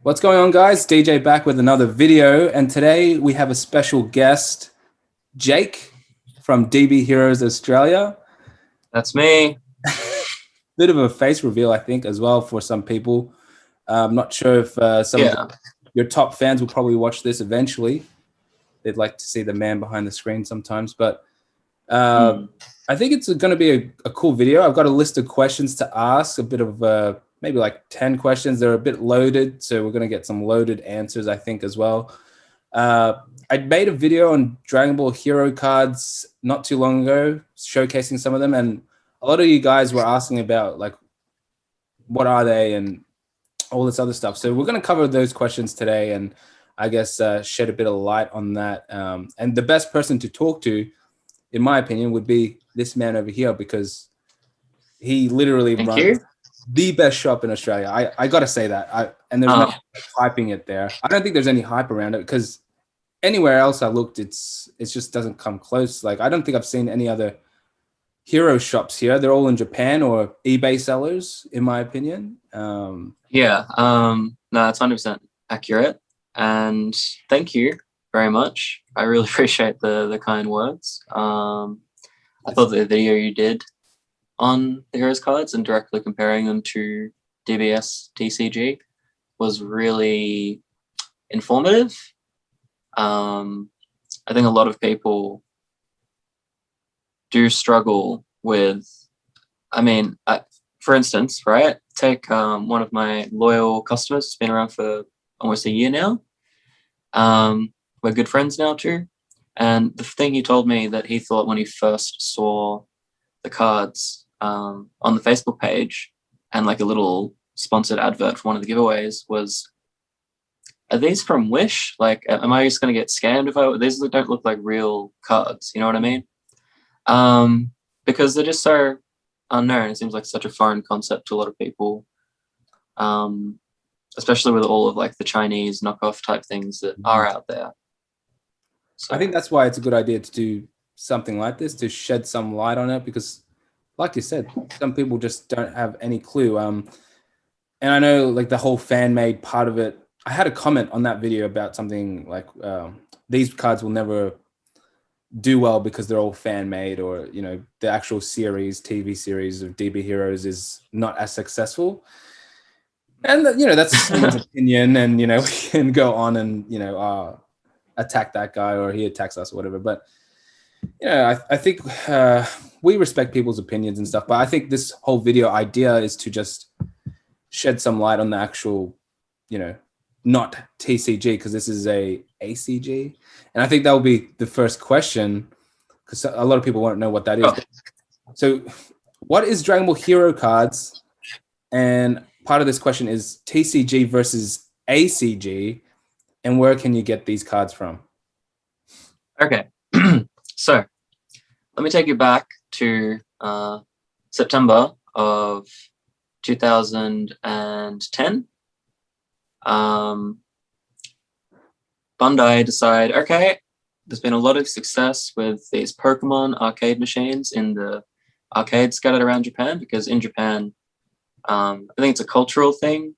What's going on, guys? DJ back with another video, and today we have a special guest, Jake from DB Heroes Australia. That's me. Bit of a face reveal, I think, as well for some people. I'm not sure if some of Yeah. your top fans will probably watch this eventually. They'd like to see the man behind the screen sometimes, but uh, Mm. I think it's going to be a cool video. I've got a list of questions to ask, a bit of maybe like 10 questions. They're a bit loaded, so we're going to get some loaded answers, I think, as well. Uh, I made a video on Dragon Ball Hero cards not too long ago, showcasing some of them, and a lot of you guys were asking about like what are they and all this other stuff. So we're going to cover those questions today, and I guess shed a bit of light on that. And the best person to talk to, in my opinion, would be this man over here because he literally Thank runs you. the best shop in Australia. I got to say that. And there's no Oh, hyping it there. I don't think there's any hype around it because anywhere else I looked, it just doesn't come close. Like I don't think I've seen any other hero shops here. They're all in Japan or eBay sellers, in my opinion. yeah. No, that's 100% accurate. And thank you very much. I really appreciate the kind words. I thought the video you did on the Heroes cards and directly comparing them to DBS TCG was really informative. I think a lot of people do struggle with, for instance, right? Take one of my loyal customers, it's been around for almost a year now. We're good friends now too. And the thing he told me that he thought when he first saw the cards on the Facebook page and like a little sponsored advert for one of the giveaways was, are these from Wish? Like, am I just going to get scammed if these don't look like real cards? You know what I mean? Because they're just so unknown. It seems like such a foreign concept to a lot of people, especially with all of like the Chinese knockoff type things that are out there. So I think that's why it's a good idea to do something like this to shed some light on it because, like you said, some people just don't have any clue. And I know like the whole fan made part of it. I had a comment on that video about something like these cards will never do well because they're all fan made, or the actual TV series of DB Heroes is not as successful. And that's someone's opinion, and we can go on and attack that guy or he attacks us or whatever. But I think we respect people's opinions and stuff. But I think this whole video idea is to just shed some light on the actual, not TCG, because this is a ACG, and I think that will be the first question because a lot of people won't know what that is. Oh. So, what is Dragon Ball Hero cards? And part of this question is TCG versus ACG, and where can you get these cards from? Okay, so let me take you back to September of 2010. Bandai decide, okay, there's been a lot of success with these Pokemon arcade machines in the arcades scattered around Japan, because in Japan, I think it's a cultural thing.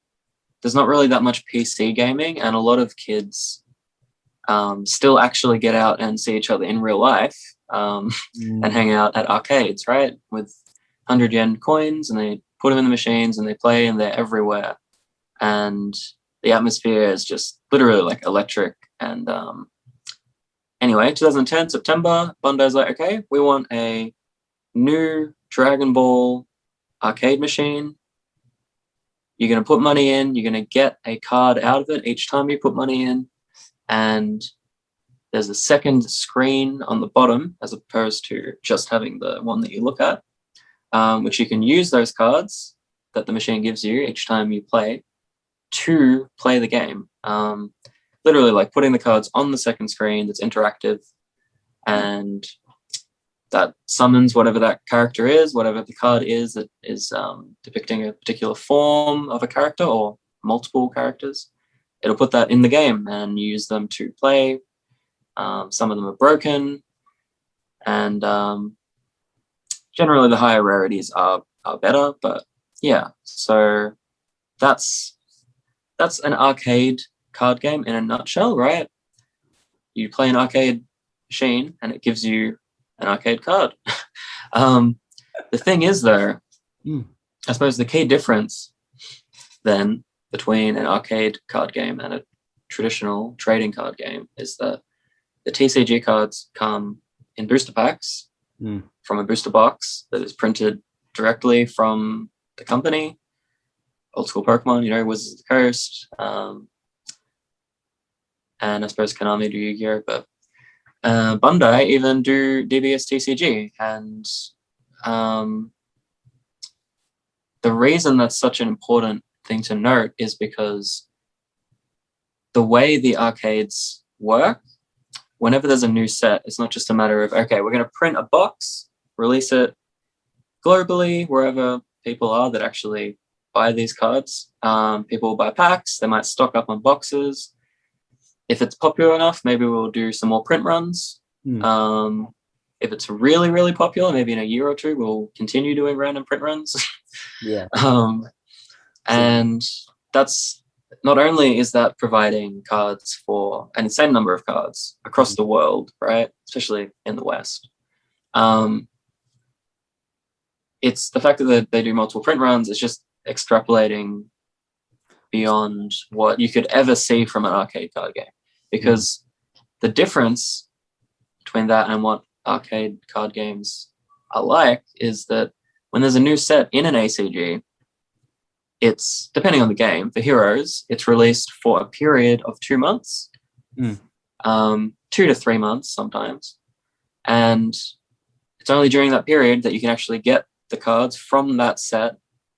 There's not really that much PC gaming, and a lot of kids still actually get out and see each other in real life and hang out at arcades, right? With 100 yen coins, and they put them in the machines and they play, and they're everywhere. And the atmosphere is just literally like electric. And anyway, 2010 September, Bandai's like, okay, we want a new Dragon Ball arcade machine. You're going to put money in, you're going to get a card out of it each time you put money in. And there's a second screen on the bottom as opposed to just having the one that you look at, which you can use those cards that the machine gives you each time you play to play the game. Literally like putting the cards on the second screen that's interactive, and that summons whatever that character is, whatever the card is that is depicting a particular form of a character or multiple characters. It'll put that in the game and use them to play. Some of them are broken, and generally the higher rarities are better. But yeah, so that's that's an arcade card game in a nutshell, right? You play an arcade machine and it gives you an arcade card. The thing is, though, I suppose the key difference then between an arcade card game and a traditional trading card game is that the TCG cards come in booster packs from a booster box that is printed directly from the company. Old school Pokemon, Wizards of the Coast, and I suppose Konami do Yu-Gi-Oh, but Bandai even do DBS TCG, and the reason that's such an important thing to note is because the way the arcades work, whenever there's a new set, it's not just a matter of, okay, we're going to print a box, release it globally, wherever people are that actually buy these cards. People will buy packs, they might stock up on boxes. If it's popular enough, maybe we'll do some more print runs. If it's really, really popular, maybe in a year or two, we'll continue doing random print runs. Yeah. And that's not only is that providing cards for an insane number of cards across the world, right? Especially in the West. It's the fact that they do multiple print runs, it's just extrapolating beyond what you could ever see from an arcade card game. Because the difference between that and what arcade card games are like is that when there's a new set in an ACG, it's, depending on the game, for Heroes, it's released for a period of 2 months, 2 to 3 months sometimes. And it's only during that period that you can actually get the cards from that set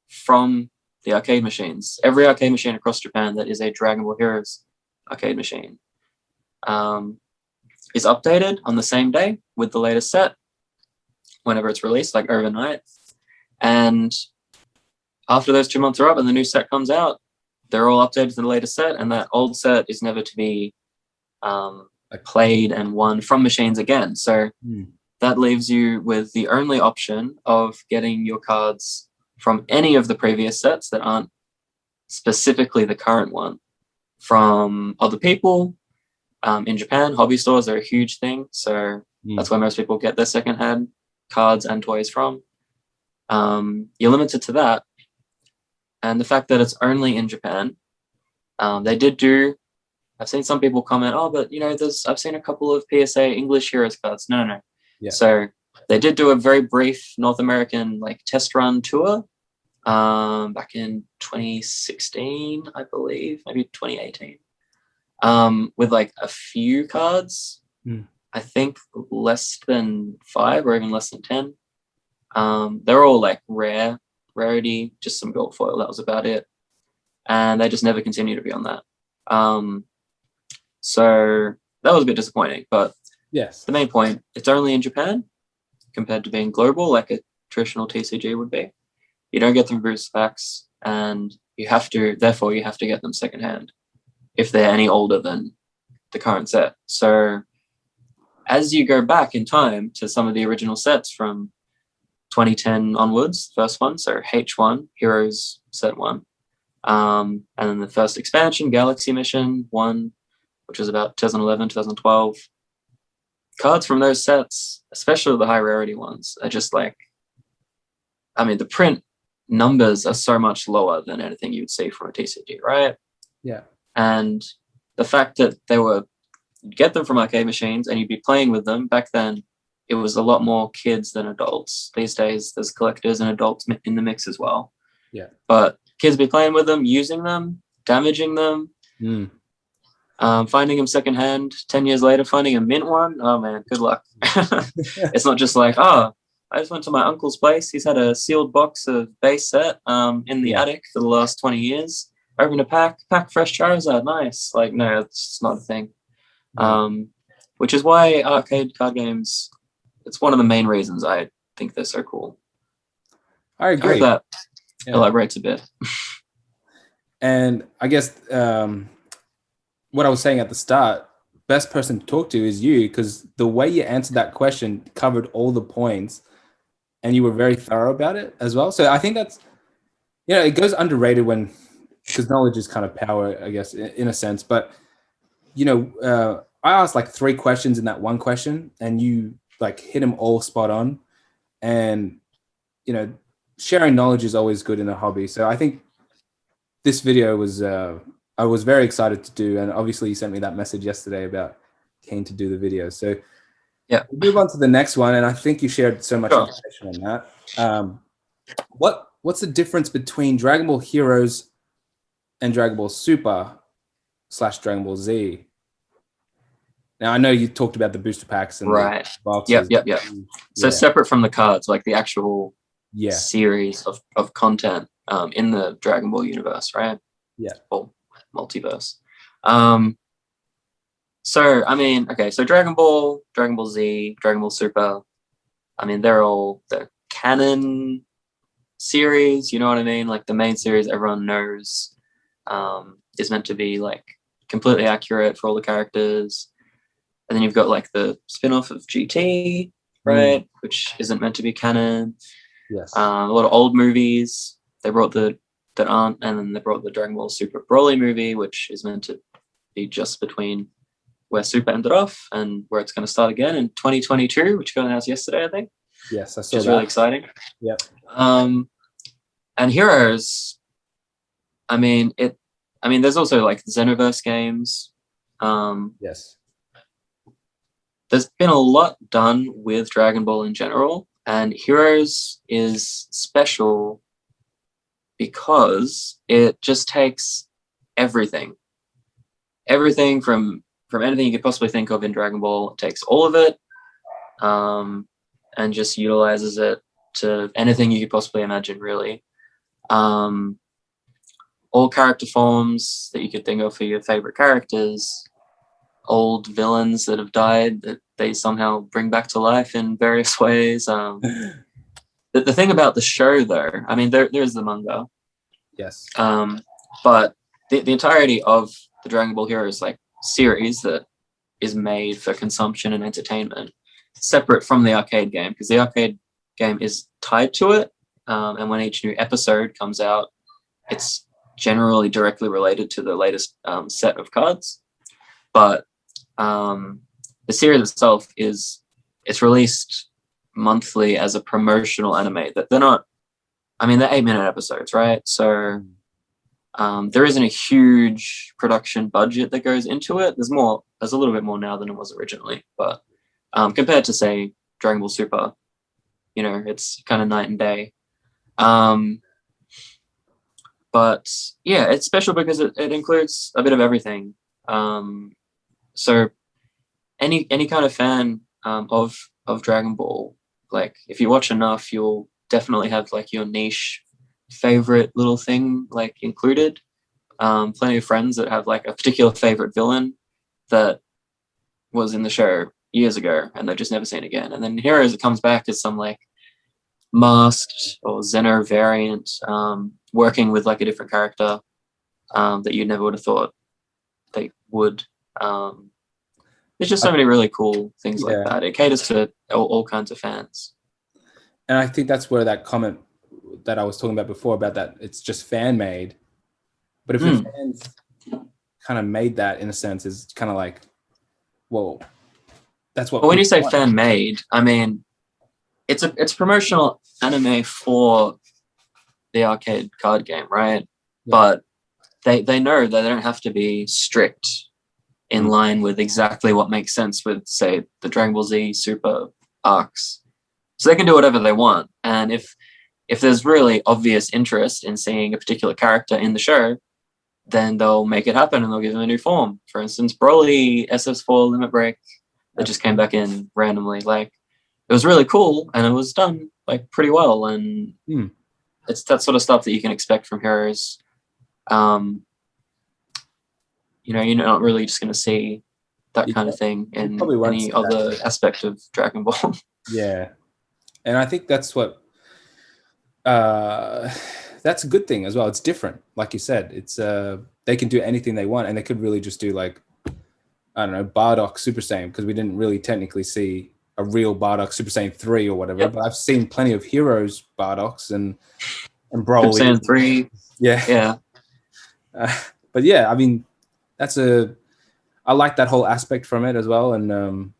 from the arcade machines. Every arcade machine across Japan that is a Dragon Ball Heroes arcade machine is updated on the same day with the latest set whenever it's released, like overnight. And after those 2 months are up and the new set comes out, they're all updated to the latest set, and that old set is never to be played and won from machines again. So that leaves you with the only option of getting your cards from any of the previous sets that aren't specifically the current one from other people. In Japan, hobby stores are a huge thing, so that's where most people get their secondhand cards and toys from. You're limited to that. And the fact that it's only in Japan, they did do, I've seen some people comment, oh, but I've seen a couple of PSA English Heroes cards. No. Yeah. So they did do a very brief North American test run tour back in 2016, I believe, maybe 2018, with a few cards. I think less than 5 or even less than 10. They're all rarity, just some gold foil. That was about it. And they just never continue to be on that. So that was a bit disappointing, but yes, the main point, it's only in Japan compared to being global like a traditional TCG would be. You don't get them booster packs, and therefore you have to get them secondhand if they're any older than the current set. So as you go back in time to some of the original sets from 2010 onwards, first one, so H1, Heroes Set 1, and then the first expansion, Galaxy Mission 1, which was about 2011, 2012. Cards from those sets, especially the high rarity ones, are just the print numbers are so much lower than anything you'd see from a TCG, right? Yeah. And the fact that you'd get them from arcade machines and you'd be playing with them, back then it was a lot more kids than adults. These days there's collectors and adults in the mix as well. Yeah. But kids be playing with them, using them, damaging them, finding them secondhand, 10 years later finding a mint one. Oh man, good luck. It's not just I just went to my uncle's place. He's had a sealed box of base set in the attic for the last 20 years. Opened a pack fresh Charizard, nice. No, it's not a thing. Which is why arcade card games, it's one of the main reasons I think they're so cool. I agree. I hope that elaborates a bit. And I guess what I was saying at the start, best person to talk to is you, because the way you answered that question covered all the points and you were very thorough about it as well. So I think that's, it goes underrated when because knowledge is kind of power, I guess, in a sense. But you know, I asked like 3 questions in that one question, and you like hit them all spot on. And you know, sharing knowledge is always good in a hobby. So I think this video was I was very excited to do, and obviously you sent me that message yesterday about keen to do the video. So Yeah. we'll move on to the next one, and I think you shared so much Sure. information on that. What's the difference between Dragon Ball Heroes and Dragon Ball Super / Dragon Ball Z? Now I know you talked about the booster packs and Right. the boxes. Yep. So separate from the cards, like the actual Yeah. series of content in the Dragon Ball universe, right? Yeah. Or multiverse. So I mean, okay, so Dragon Ball Z, Dragon Ball Super, I mean, they're all the canon series, you know what I mean? Like the main series everyone knows is meant to be like completely accurate for all the characters. And then you've got like the spin-off of GT, right? Which isn't meant to be canon. Yes. A lot of old movies. They brought that aren't, and then they brought the Dragon Ball Super Broly movie, which is meant to be just between where Super ended off and where it's going to start again in 2022, which got announced yesterday, I think. Yes, I saw which is that. really exciting. Yep. And Heroes, I mean, there's also like Xenoverse games. Yes. There's been a lot done with Dragon Ball in general, and Heroes is special because it just takes everything from anything you could possibly think of in Dragon Ball. It takes all of it, and just utilizes it to anything you could possibly imagine, really. All character forms that you could think of for your favorite characters, old villains that have died that they somehow bring back to life in various ways. The thing about the show, though, I mean, there's the manga. Yes. But the entirety of the Dragon Ball Heroes like series that is made for consumption and entertainment, separate from the arcade game, because the arcade game is tied to it. And when each new episode comes out, it's generally directly related to the latest set of cards. But the series itself it's released monthly as a promotional anime. That they're not, I mean, they're 8-minute episodes, right? So there isn't a huge production budget that goes into it. There's a little bit more now than it was originally, but compared to say Dragon Ball Super, you know, it's kind of night and day. But yeah, it's special because it includes a bit of everything. So any kind of fan of Dragon Ball, like if you watch enough, you'll definitely have like your niche favorite little thing like included. Plenty of friends that have like a particular favorite villain that was in the show years ago and they've just never seen again. And then Heroes, it comes back as some like masked or Xeno variant, working with like a different character that you never would have thought they would. There's just so many really cool things like that. It caters to all kinds of fans. And I think that's where that comment that I was talking about before about that it's just fan made. But if the fans kind of made that in a sense, is kind of like, well, that's what. But when you say fan made, I mean it's promotional anime for the arcade card game, right? Yeah. But they know that they don't have to be strict in line with exactly what makes sense with, say, the Dragon Ball Z Super arcs. So they can do whatever they want. And if there's really obvious interest in seeing a particular character in the show, then they'll make it happen and they'll give them a new form. For instance, Broly SS4 Limit Break that just came back in randomly. Like, it was really cool and it was done like pretty well. And it's that sort of stuff that you can expect from Heroes. You know, you're not really just going to see that kind of thing in any other aspect of Dragon Ball. Yeah. And I think that's what, that's a good thing as well. It's different. Like you said, it's, they can do anything they want and they could really just do like, I don't know, Bardock Super Saiyan, because we didn't really technically see a real Bardock Super Saiyan 3 or whatever, but I've seen plenty of Heroes Bardocks and Broly. Super Saiyan 3. Yeah. But yeah, I mean, I like that whole aspect from it as well, and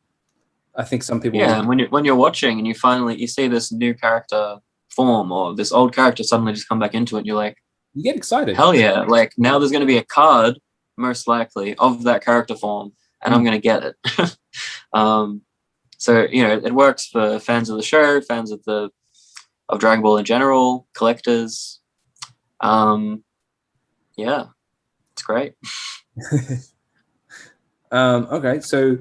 I think some people Yeah, and when you're watching and you see this new character form or this old character suddenly just come back into it, you're like, you get excited. hell yeah! Like now there's going to be a card most likely of that character form, and I'm going to get it. So it works for fans of the show, fans of Dragon Ball in general, collectors. Yeah, it's great. Okay, so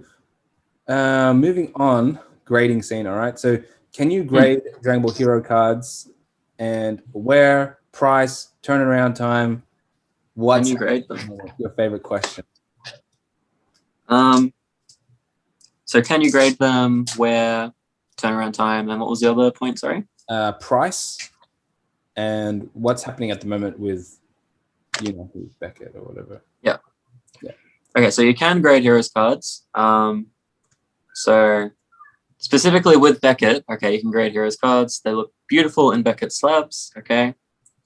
moving on, grading scene. All right, so can you grade Dragon Ball Hero cards, and where, price, turnaround time? What's Can you grade them? your favorite question? So can you grade them, where, turnaround time, and what was the other point? Sorry. Price, and what's happening at the moment with Beckett or whatever. Yeah. Okay, so you can grade Heroes cards. So specifically with Beckett, okay, you can grade Heroes cards. They look beautiful in Beckett slabs, okay,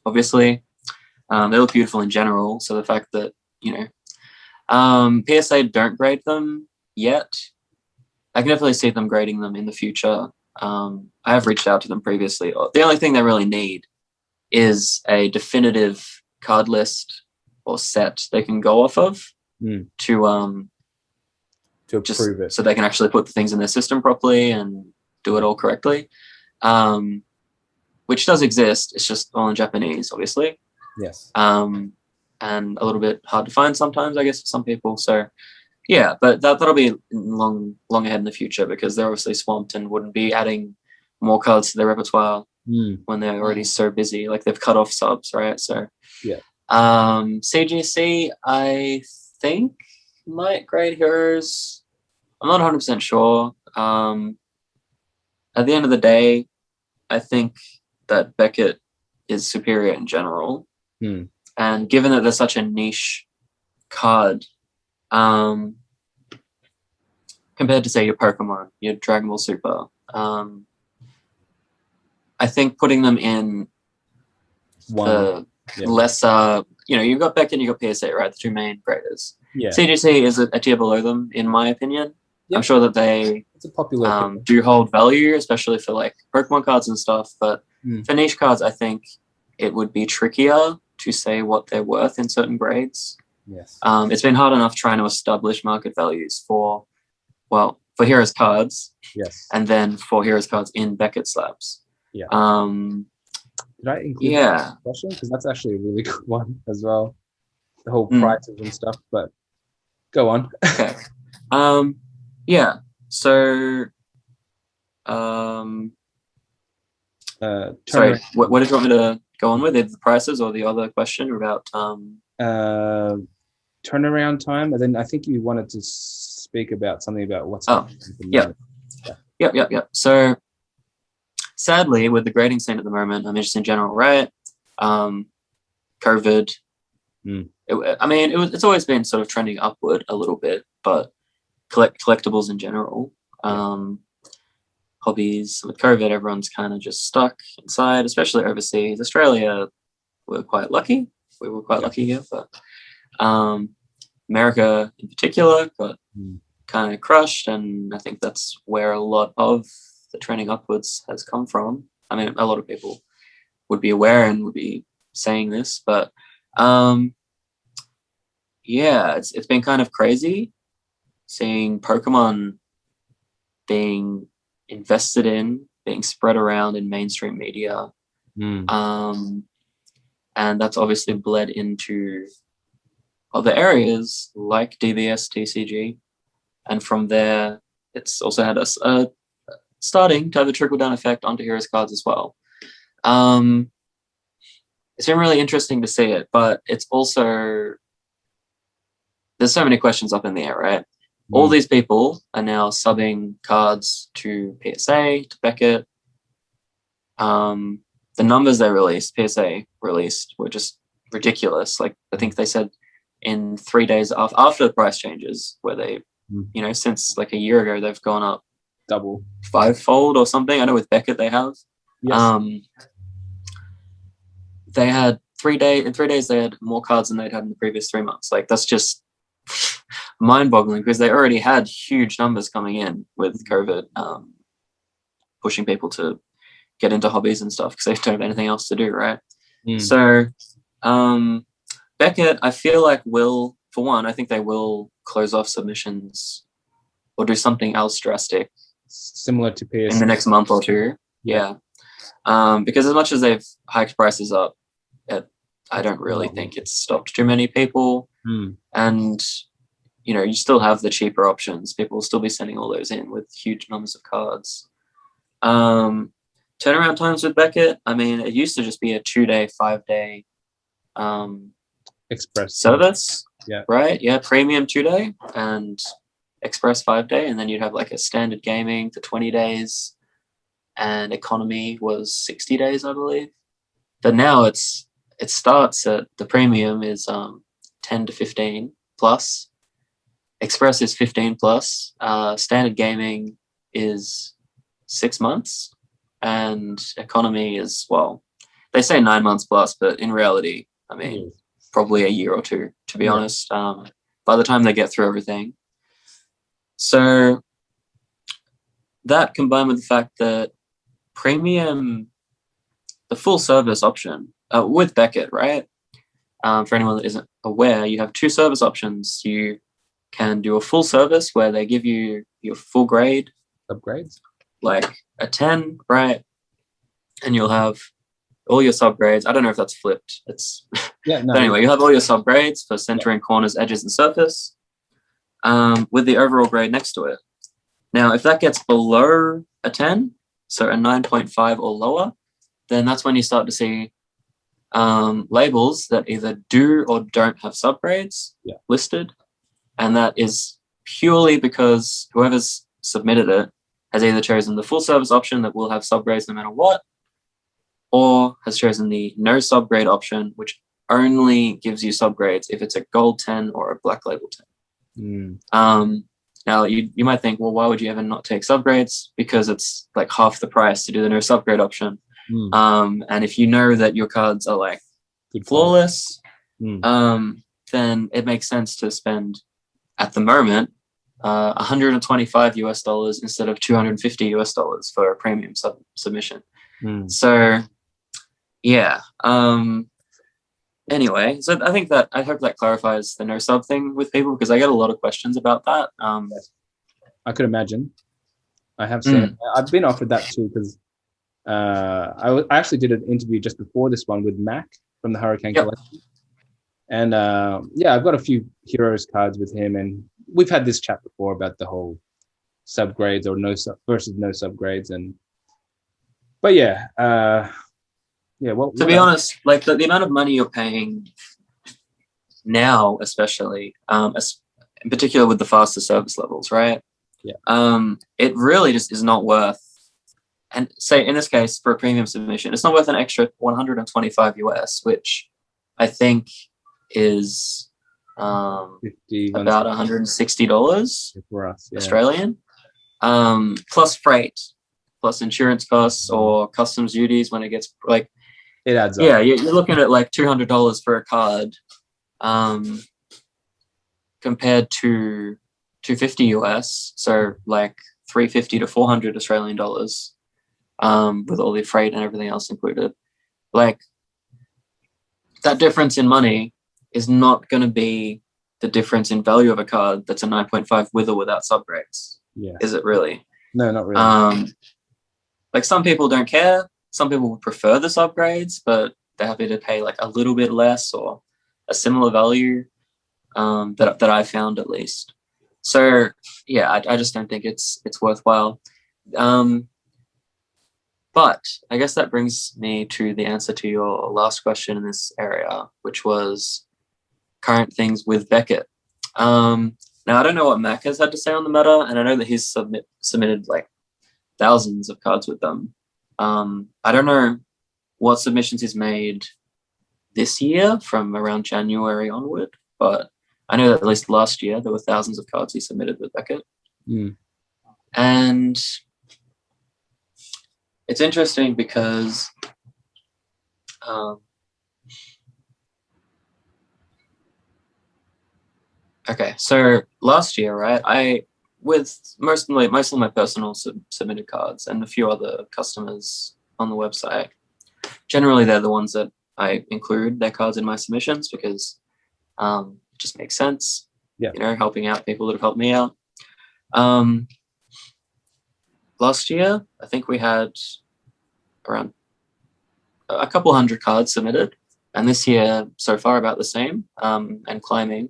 obviously. They look beautiful in general. So the fact that, PSA don't grade them yet, I can definitely see them grading them in the future. I have reached out to them previously. The only thing they really need is a definitive card list or set they can go off of to approve it, so they can actually put the things in their system properly and do it all correctly, which does exist. It's just all in Japanese, obviously. Yes. And a little bit hard to find sometimes, I guess, for some people. So yeah, but that'll be long ahead in the future, because they're obviously swamped and wouldn't be adding more cards to their repertoire when they're already so busy. Like they've cut off subs, right? So yeah. CGC, I think might grade Heroes. I'm not 100% sure. At the end of the day, I think that Beckett is superior in general. And given that they're such a niche card, compared to, say, your Pokemon, your Dragon Ball Super, I think putting them in the lesser, you've got Beckett and you've got PSA, right? The two main graders. Yeah. CGC is a tier below them, in my opinion. Yep. I'm sure that it's a popular do hold value, especially for like Pokemon cards and stuff. But for niche cards, I think it would be trickier to say what they're worth in certain grades. Yes. It's been hard enough trying to establish market values for Heroes cards. Yes. And then for Heroes cards in Beckett slabs. Yeah. Did I include that question? Because that's actually a really good one as well. The whole prices and stuff, but go on. Okay. Yeah. So sorry, what did you want me to go on with? The prices or the other question about turnaround time? And then I think you wanted to speak about something about what's happening. Yep. So sadly, with the grading scene at the moment, I'm just in general, right? COVID. It's always been sort of trending upward a little bit, but collectibles in general, hobbies, with COVID, everyone's kind of just stuck inside, especially overseas. Australia, we're quite lucky. We were quite lucky here, but America in particular got kind of crushed, and I think that's where a lot of the trending upwards has come from. I mean, a lot of people would be aware and would be saying this, but it's been kind of crazy seeing Pokemon being invested in, being spread around in mainstream media. And that's obviously bled into other areas like DBS, TCG. And from there, it's also had a starting to have a trickle-down effect onto Heroes cards as well. It's been really interesting to see it, but it's also, there's so many questions up in the air, right? All these people are now subbing cards to PSA, to Beckett. The numbers they released, PSA released, were just ridiculous. Like, I think they said in 3 days after the price changes, where they, since like a year ago, they've gone up double, 5-fold or something. I know with Beckett they have. Yes. They had in 3 days they had more cards than they'd had in the previous 3 months. Like that's just mind-boggling because they already had huge numbers coming in with COVID, pushing people to get into hobbies and stuff because they don't have anything else to do, right? So Beckett, I feel like I think they will close off submissions or do something else drastic similar to PS in the next month or two. Yeah. Because as much as they've hiked prices up, I don't really think it's stopped too many people. And you still have the cheaper options. People will still be sending all those in with huge numbers of cards. Turnaround times with Beckett, I mean, it used to just be a 2-day, 5-day express service. Yeah. Right? Yeah, premium 2-day and express 5-day. And then you'd have like a standard gaming for 20 days. And economy was 60 days, I believe. But now it starts at the premium is 10 to 15 plus. Express is 15 plus. Standard gaming is 6 months. And economy is, well, they say 9 months plus, but in reality, I mean, probably a year or two, to be honest, by the time they get through everything. So that combined with the fact that premium, the full service option with Beckett, right? For anyone that isn't aware, you have 2 service options. You can do a full service where they give you your full grade upgrades, like a 10, right? And you'll have all your subgrades. I don't know if that's flipped. It's but anyway, you have all your subgrades for centering, corners, edges, and surface, with the overall grade next to it. Now, if that gets below a 10, so a 9.5 or lower, then that's when you start to see labels that either do or don't have subgrades listed. And that is purely because whoever's submitted it has either chosen the full service option that will have subgrades no matter what, or has chosen the no subgrade option, which only gives you subgrades if it's a gold 10 or a black label 10. Now, you might think, well, why would you ever not take subgrades? Because it's like half the price to do the no subgrade option. And if you know that your cards are like flawless, then it makes sense to spend, at the moment, $125 instead of $250 for a premium submission. So, yeah. Anyway, so I hope that clarifies the no sub thing with people because I get a lot of questions about that. I could imagine. I have seen. I've been offered that too because I actually did an interview just before this one with Mac from the Hurricane Collection, and I've got a few Heroes cards with him, and we've had this chat before about the whole subgrades or versus no subgrades, well, to be honest, like the amount of money you're paying now, especially, in particular with the faster service levels, right? It really just is not worth. And say in this case for a premium submission, it's not worth an extra 125 US, which I think is about $160 for us, Australian, plus freight, plus insurance costs or customs duties when it gets like. It adds up. Yeah, you're looking at like $200 for a card, compared to 250 US, so like 350 to 400 Australian dollars, with all the freight and everything else included. Like that difference in money is not going to be the difference in value of a card that's a 9.5 with or without subgrades. Is it really? No, not really. Like some people don't care. Some people would prefer the subgrades, but they're happy to pay like a little bit less or a similar value, that I found at least. So yeah, I just don't think it's worthwhile. But I guess that brings me to the answer to your last question in this area, which was current things with Beckett. Now I don't know what Mac has had to say on the matter, and I know that he's submitted like thousands of cards with them. I don't know what submissions he's made this year from around January onward, but I know that at least last year there were thousands of cards he submitted with Beckett. And it's interesting because Okay, so last year, right, with mostly my personal submitted cards and a few other customers on the website. Generally, they're the ones that I include their cards in my submissions because it just makes sense. Yeah. You know, helping out people that have helped me out. Last year, I think we had around a couple hundred cards submitted, and this year so far about the same, and climbing.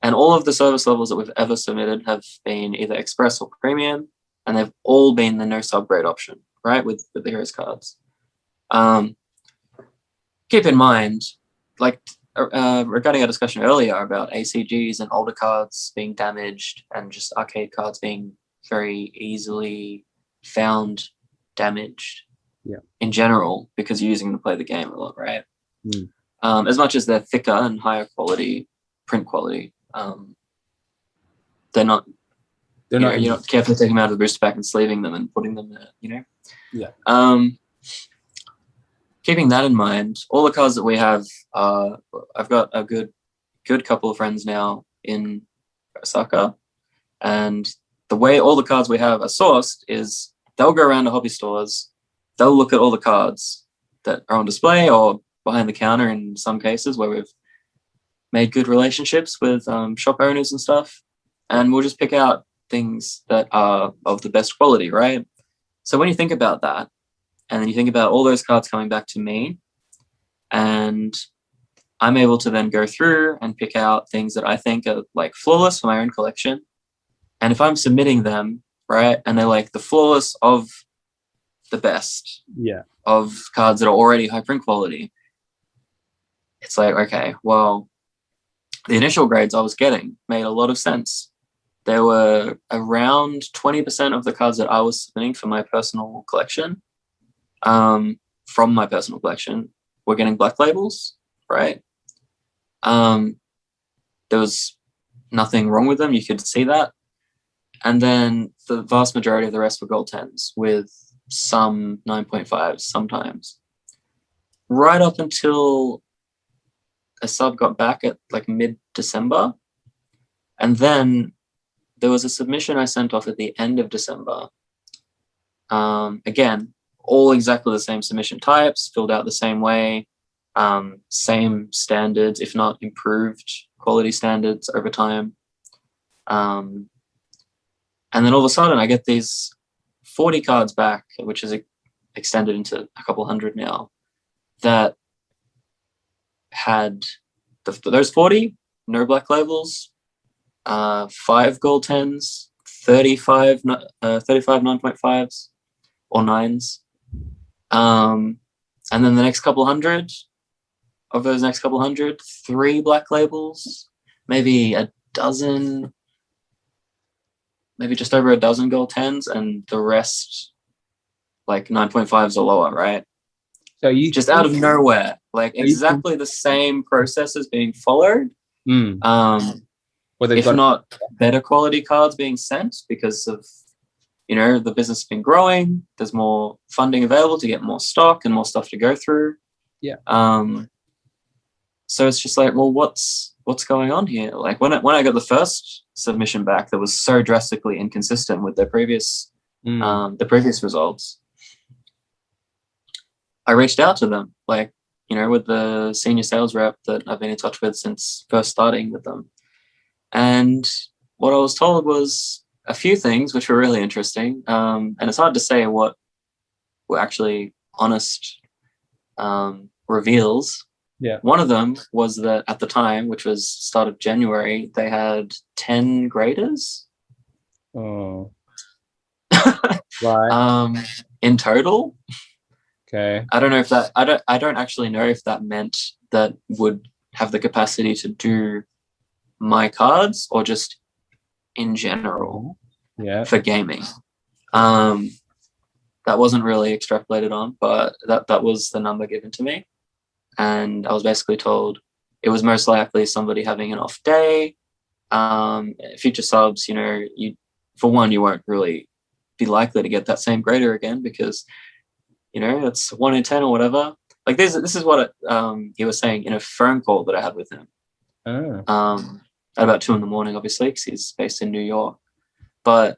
And all of the service levels that we've ever submitted have been either express or premium, and they've all been the no subgrade option, right, with the heroes cards. Keep in mind, like regarding our discussion earlier about ACGs and older cards being damaged and just arcade cards being very easily found damaged in general because you're using them to play the game a lot, right? As much as they're thicker and higher quality, print quality, they're not. You're not carefully taking them out of the booster pack and sleeving them and putting them there, you know? Yeah. Keeping that in mind, all the cards that we have, I've got a good couple of friends now in Osaka, and the way all the cards we have are sourced is they'll go around to hobby stores, they'll look at all the cards that are on display or behind the counter in some cases where we've made good relationships with shop owners and stuff, and we'll just pick out things that are of the best quality, right? So when you think about that, and then you think about all those cards coming back to me, and I'm able to then go through and pick out things that I think are like flawless for my own collection. And if I'm submitting them, right, and they're like the flawless of the best of cards that are already high print quality, it's like, okay, well, the initial grades I was getting made a lot of sense. There were around 20% of the cards that I was submitting for my personal collection, from my personal collection, were getting black labels, right? There was nothing wrong with them. You could see that. And then the vast majority of the rest were gold 10s with some 9.5s sometimes. Right up until a sub got back at like mid-December. And then there was a submission I sent off at the end of December. Again, all exactly the same submission types, filled out the same way, same standards, if not improved quality standards over time. And then all of a sudden I get these 40 cards back, which is extended into a couple hundred now, that had those 40, no black labels, 5 gold 10s, 35 9.5s or 9s. And then the next couple hundred, of those next couple hundred, 3 black labels, maybe a dozen, maybe just over a dozen gold 10s, and the rest like 9.5s or lower, right? So you just out of nowhere, like exactly the same process is being followed. If not better quality cards being sent because of, you know, the business has been growing, there's more funding available to get more stock and more stuff to go through. So it's just like, well, what's going on here? Like when I got the first submission back that was so drastically inconsistent with their previous results, I reached out to them, like, you know, with the senior sales rep that I've been in touch with since first starting with them. And what I was told was a few things which were really interesting. And it's hard to say what were actually honest reveals. One of them was that at the time, which was start of January, they had 10 graders. Right. In total. Okay. I don't know if that I don't actually know if that meant that would have the capacity to do my cards or just in general for gaming. That wasn't really extrapolated on, but that was the number given to me. And I was basically told it was most likely somebody having an off day. Future subs, you know, you won't really be likely to get that same grader again because, you know, it's 1 in 10 or whatever. Like this is what he was saying in a phone call that I had with him. at about 2 a.m, obviously, because he's based in New York. But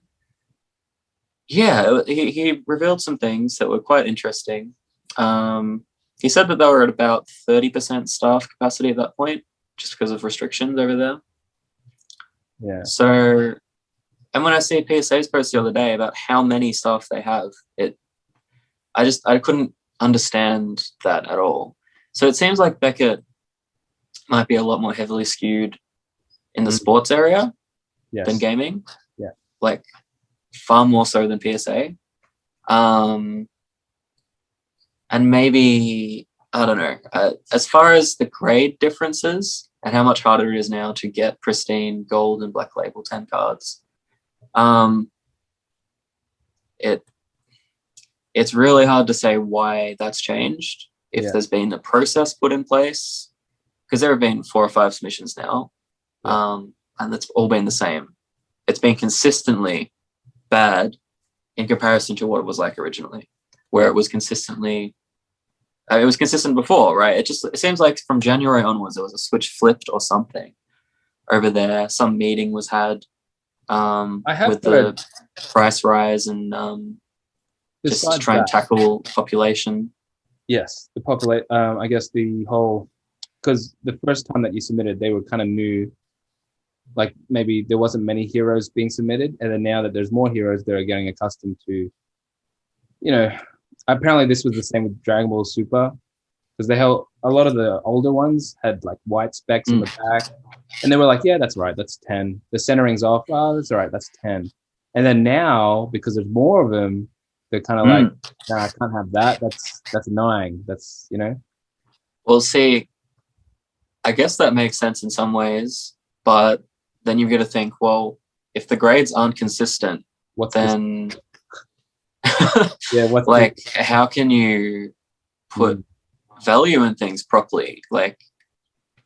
yeah, he revealed some things that were quite interesting. He said that they were at about 30% staff capacity at that point, just because of restrictions over there. Yeah. So, and when I see PSA's post the other day about how many staff they have, I couldn't understand that at all. So it seems like Beckett might be a lot more heavily skewed in the sports area than gaming. Yeah. Like far more so than PSA. And maybe, I don't know, as far as the grade differences and how much harder it is now to get pristine gold and black label 10 cards, it's really hard to say why that's changed, if there's been a process put in place, because there have been 4 or 5 submissions now, and it's all been the same. It's been consistently bad in comparison to what it was like originally, where it was consistently, it was consistent before, right? It seems like from January onwards, there was a switch flipped or something over there. Some meeting was had with the price rise and just to try and tackle population. Yes, the populate. I guess the whole, because the first time that you submitted, they were kind of new. Like maybe there wasn't many heroes being submitted, and then now that there's more heroes, they're getting accustomed to, you know. Apparently, this was the same with Dragon Ball Super, because they held a lot of the older ones had like white specks on the back, and they were like, "Yeah, that's right, that's 10." The centering's off. Oh, that's all right, that's 10. And then now, because there's more of them, they're kind of like, "Nah, I can't have that. That's annoying. That's, you know." Well, see, I guess that makes sense in some ways, but then you've got to think, well, if the grades aren't consistent, then like how can you put value in things properly? Like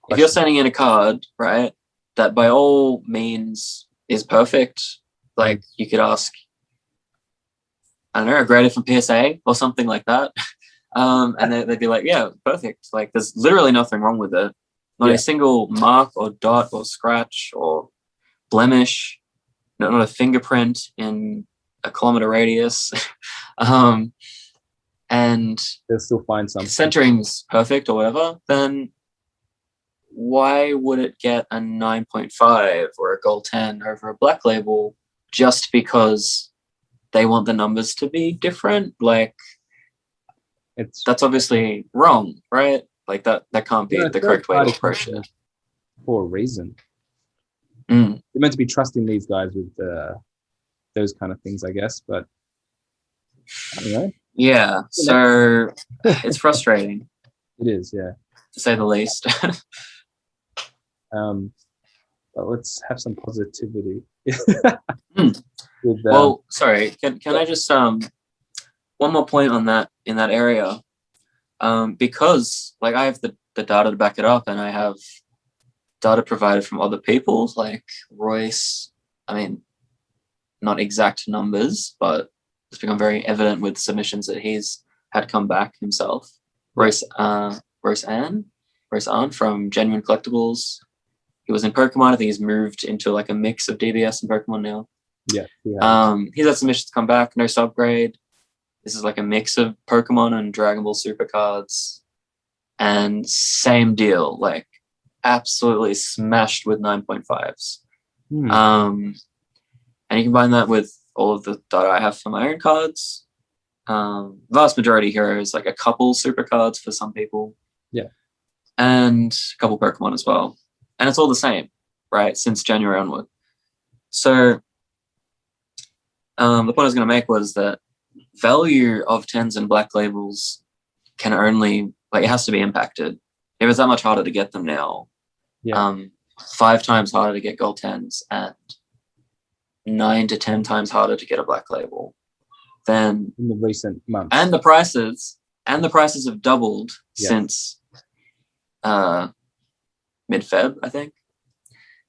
if you're sending in a card, right, that by all means is perfect, like you could ask, I don't know, a grader from PSA or something like that, and they'd be like, yeah, perfect. Like there's literally nothing wrong with it. Not a single mark or dot or scratch or blemish, not a fingerprint in a kilometer radius. And they'll still find something. Centering's perfect or whatever, then why would it get a 9.5 or a gold 10 over a black label just because they want the numbers to be different? Like that's obviously wrong, right? Like that can't be the correct way to approach it. For a reason. You're meant to be trusting these guys with those kind of things, I guess, but I don't know. Yeah, so it's frustrating. It is, yeah. To say the least. But let's have some positivity. Well, sorry, can I just one more point on that, in that area, because like I have the data to back it up, and I have data provided from other people like Royce. I mean, not exact numbers, but it's become very evident with submissions that he's had come back himself. Royce Ahn from Genuine Collectibles. He was in Pokemon. I think he's moved into like a mix of DBS and Pokemon now. Yeah. He's had submissions come back, no subgrade. This is like a mix of Pokemon and Dragon Ball Super cards. And same deal, like absolutely smashed with 9.5s. And you combine that with all of the data I have for my own cards. Vast majority heroes, like a couple super cards for some people. Yeah. And a couple Pokemon as well. And it's all the same, right? Since January onward. So the point I was going to make was that value of 10s and black labels can only, like, it has to be impacted. If it's that much harder to get them now, 5 times harder to get gold 10s and 9 to 10 times harder to get a black label, then in the recent months. And the prices have doubled since mid-Feb, I think.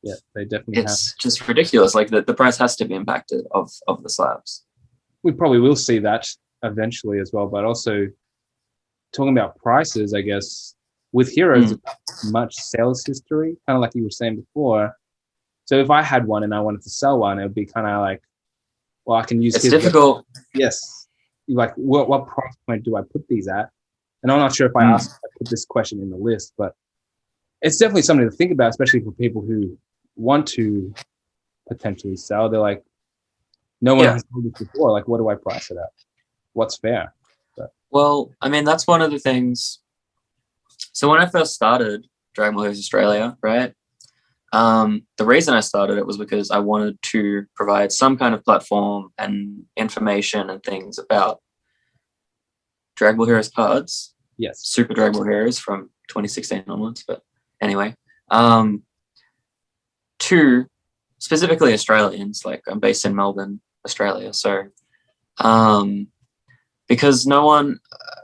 Yeah, they definitely It's just ridiculous. Like the price has to be impacted of the slabs. We probably will see that eventually as well, but also talking about prices, I guess, with heroes, much sales history, kind of like you were saying before, So if I had one and I wanted to sell one, it would be kind of like, well, I can use. It's difficult. Yes. Like, what price point do I put these at? And I'm not sure if I put this question in the list, but it's definitely something to think about, especially for people who want to potentially sell. They're like, no one has told this before. Like, what do I price it at? What's fair? But, well, I mean, that's one of the things. So when I first started Dragon Ball Heroes Australia, right? The reason I started it was because I wanted to provide some kind of platform and information and things about Dragon Ball Heroes cards. Yes. Super Dragon Ball Heroes from 2016 onwards. But anyway, to specifically Australians, like I'm based in Melbourne, Australia. So because no one,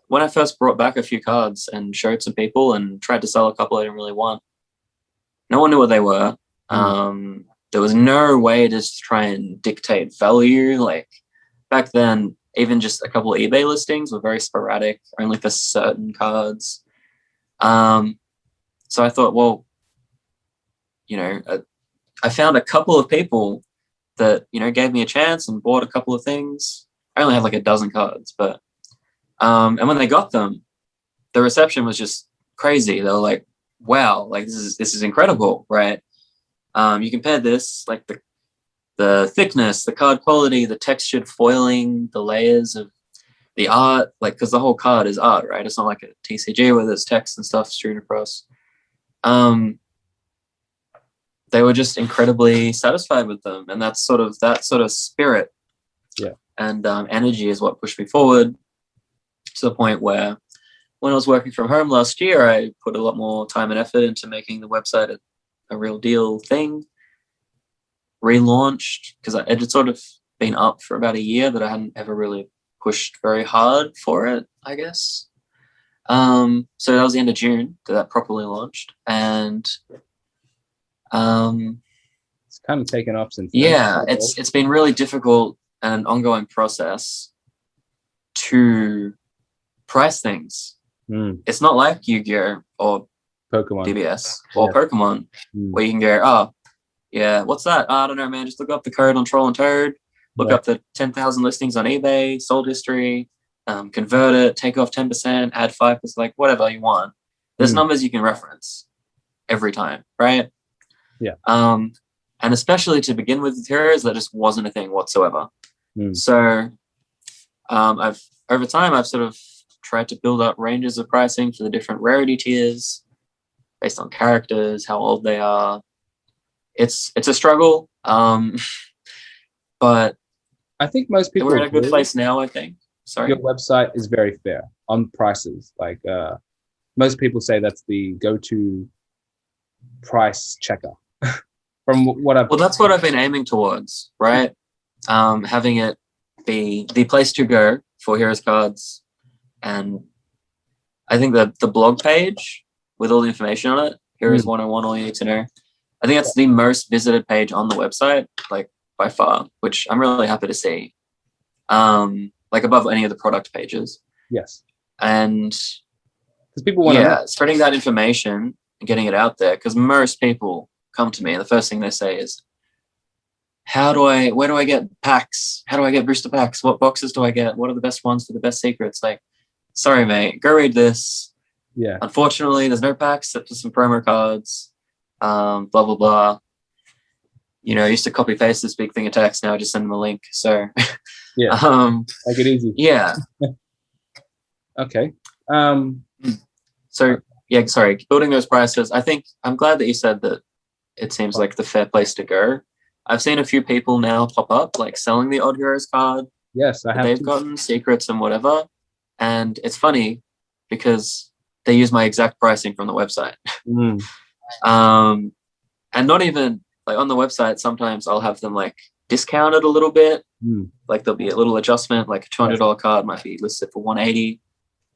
when I first brought back a few cards and showed some people and tried to sell a couple I didn't really want, no one knew what they were. There was no way to just try and dictate value. Like back then, even just a couple of eBay listings were very sporadic, only for certain cards. So I thought, well, you know, I found a couple of people that, you know, gave me a chance and bought a couple of things. I only had like a dozen cards, but and when they got them, the reception was just crazy. They were like, wow, like this is incredible, right? You compare this, like the thickness, the card quality, the textured foiling, the layers of the art, like because the whole card is art, right? It's not like a TCG where there's text and stuff strewn across. They were just incredibly satisfied with them, and that sort of spirit, and energy is what pushed me forward to the point where, when I was working from home last year, I put a lot more time and effort into making the website a real deal thing. Relaunched because it had sort of been up for about a year, but I hadn't ever really pushed very hard for it, I guess. So that was the end of June that properly launched, and it's kind of taken off since then. Yeah, it's been really difficult and an ongoing process to price things. It's not like Yu-Gi-Oh or Pokemon, DBS or Pokemon, where you can go, oh, yeah, what's that? I don't know, man. Just look up the code on Troll and Toad, look up the 10,000 listings on eBay, sold history, convert it, take off 10%, add 5%, like whatever you want. There's numbers you can reference every time, right? Yeah. And especially to begin with heroes, that just wasn't a thing whatsoever. So over time I've sort of tried to build up ranges of pricing for the different rarity tiers based on characters, how old they are. It's a struggle, but I think most people we're in a good place now. I think. Sorry, your website is very fair on prices. Like most people say, that's the go-to price checker. From what I've that's what I've been aiming towards, right? Having it be the place to go for Heroes cards, and I think the blog page with all the information on it, Heroes 101, all you need to know. I think that's the most visited page on the website, like by far, which I'm really happy to see. Like above any of the product pages. Yes. And because people want to know. Spreading that information and getting it out there, because most people come to me and the first thing they say is, where do I get packs? How do I get booster packs? What boxes do I get? What are the best ones for the best secrets? Like, sorry, mate, go read this. Yeah. Unfortunately, there's no packs except for some promo cards. Blah blah blah. You know, I used to copy paste this big thing of text. Now I just send them a link. So yeah, make it easy. Yeah. Okay. So yeah, sorry. Building those prices. I think I'm glad that you said that. It seems like the fair place to go. I've seen a few people now pop up like selling the Odd Heroes card. Yes, I have. They've gotten secrets and whatever, and it's funny because they use my exact pricing from the website. And not even like on the website, sometimes I'll have them like discounted a little bit. Like there'll be a little adjustment, like a $200 card might be listed for 180,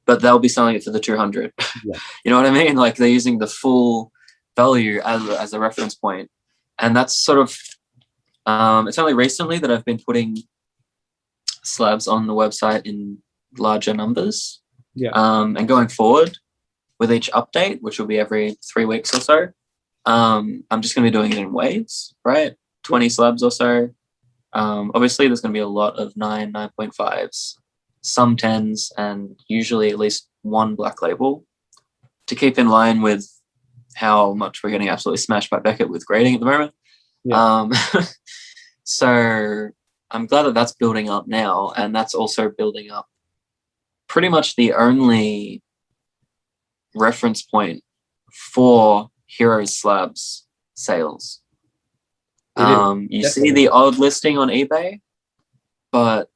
but they'll be selling it for the 200. Yeah. You know what I mean? Like they're using the full value as a reference point. And that's sort of, it's only recently that I've been putting slabs on the website in larger numbers. Yeah. And going forward with each update, which will be every 3 weeks or so, I'm just going to be doing it in waves, right? 20 slabs or so. Obviously, there's going to be a lot of 9.5s, some 10s, and usually at least one black label to keep in line with how much we're getting absolutely smashed by Beckett with grading at the moment. Yeah. So I'm glad that that's building up now, and that's also building up pretty much the only reference point for Heroes Slabs sales. You see the odd listing on eBay, but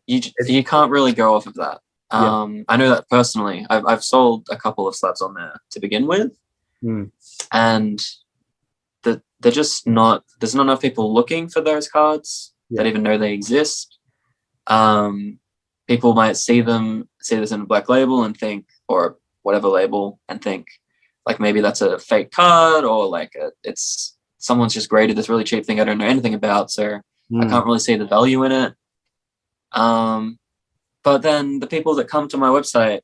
you can't really go off of that. I know that personally. I've sold a couple of slabs on there to begin with, and they're just not. There's not enough people looking for those cards that even know they exist. People might see this in a black label and think, or whatever label, and think like maybe that's a fake card, or like it's someone's just graded this really cheap thing I don't know anything about, so I can't really see the value in it. But then the people that come to my website,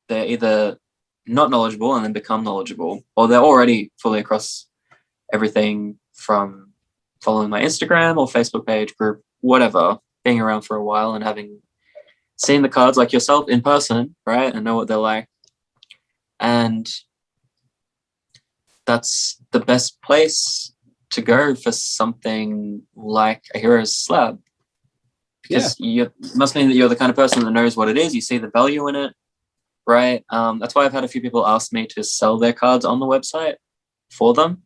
they're either not knowledgeable and then become knowledgeable, or they're already fully across everything from following my Instagram or Facebook page, group, whatever, being around for a while and having seen the cards like yourself in person, right, and know what they're like. And that's the best place to go for something like a Heroes Slab. Because you must mean that you're the kind of person that knows what it is. You see the value in it, right? That's why I've had a few people ask me to sell their cards on the website for them.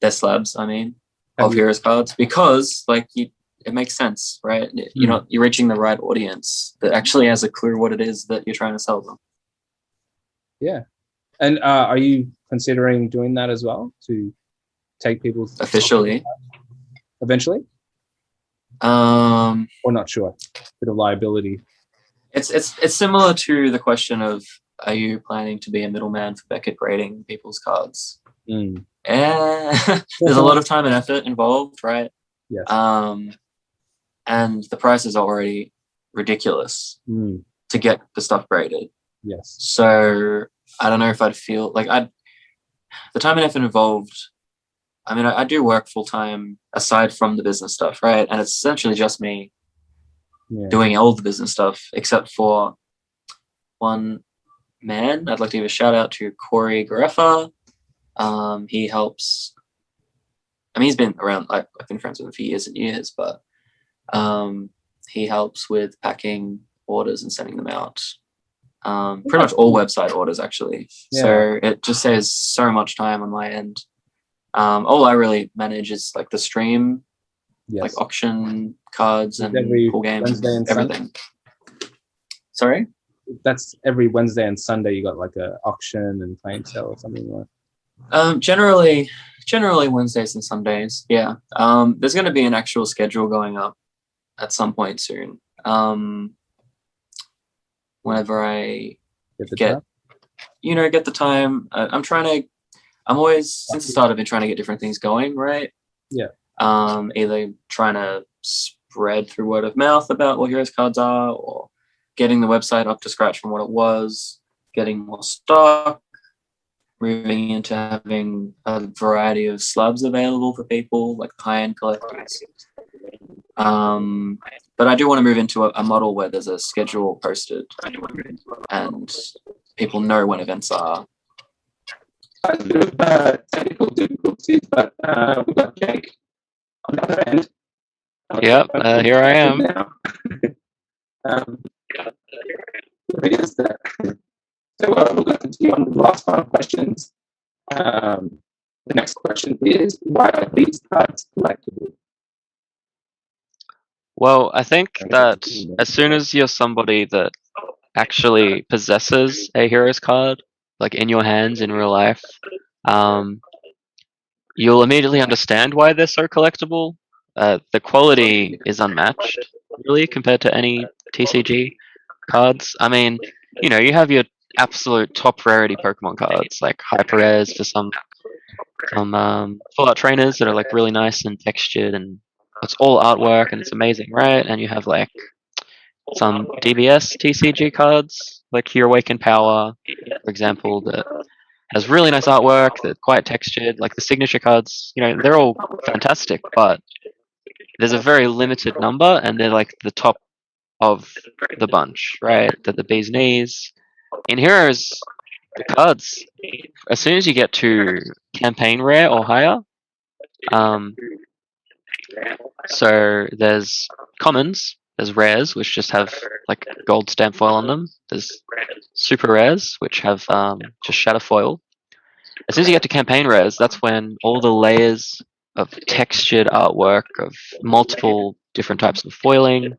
Their slabs, I mean, of Heroes cards, because like it makes sense, right? You're reaching the right audience that actually has a clue what it is that you're trying to sell them. Yeah. And are you considering doing that as well, to take people officially eventually? Or not sure. Bit of liability. It's similar to the question of, are you planning to be a middleman for Beckett grading people's cards? There's a lot of time and effort involved, right? Yes. And the price is already ridiculous to get the stuff graded. Yes. So I don't know if I'd feel like the time and effort involved. I mean, I do work full time aside from the business stuff, right? And it's essentially just me doing all the business stuff, except for one man. I'd like to give a shout out to Corey Gareffa. He helps. I mean, he's been around. I've been friends with him for years and years, but he helps with packing orders and sending them out. Pretty much all website orders, actually. Yeah. So it just saves so much time on my end. All I really manage is like the stream, like auction cards and pool games and everything. Sorry? That's every Wednesday and Sunday you got like a auction and claim sale or something like Generally Wednesdays and Sundays, yeah. There's going to be an actual schedule going up at some point soon. Whenever I get the time, I'm always, since the start, I've been trying to get different things going, right? Yeah. Either trying to spread through word of mouth about what Heroes cards are, or getting the website up to scratch from what it was, getting more stock, moving into having a variety of slabs available for people, like high-end collectors. But I do want to move into a model where there's a schedule posted and people know when events are. A bit of technical difficulties, but we've got Jake on the other end. Yep, here I am. So we'll go continue on the last 5 questions. The next question is, why are these cards collectible? Well, I think that as soon as you're somebody that actually possesses a Heroes card, like in your hands in real life, you'll immediately understand why they're so collectible. The quality is unmatched, really, compared to any TCG cards. I mean, you have your absolute top rarity Pokemon cards, like Hyper Rares for some Fallout trainers that are like really nice and textured, and it's all artwork and it's amazing, right? And you have like some DBS TCG cards, like Hero Awaken Power, for example, that has really nice artwork. They're quite textured. Like the signature cards, they're all fantastic, but there's a very limited number, and they're like the top of the bunch, right? They're the bee's knees. In Heroes, the cards, as soon as you get to campaign rare or higher, so there's commons, there's rares, which just have like gold stamp foil on them. There's super rares, which have just shadow foil. As soon as you get to campaign rares, that's when all the layers of textured artwork, of multiple different types of foiling,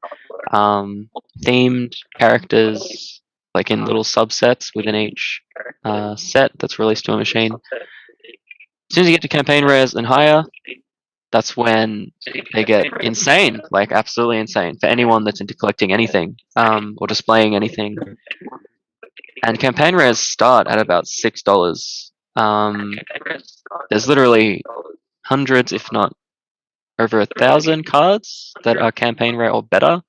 themed characters, like in little subsets within each set that's released to a machine. As soon as you get to campaign rares and higher, that's when they get insane, like absolutely insane for anyone that's into collecting anything or displaying anything. And campaign rares start at about $6. There's literally hundreds, if not over 1,000 cards that are campaign rare or better.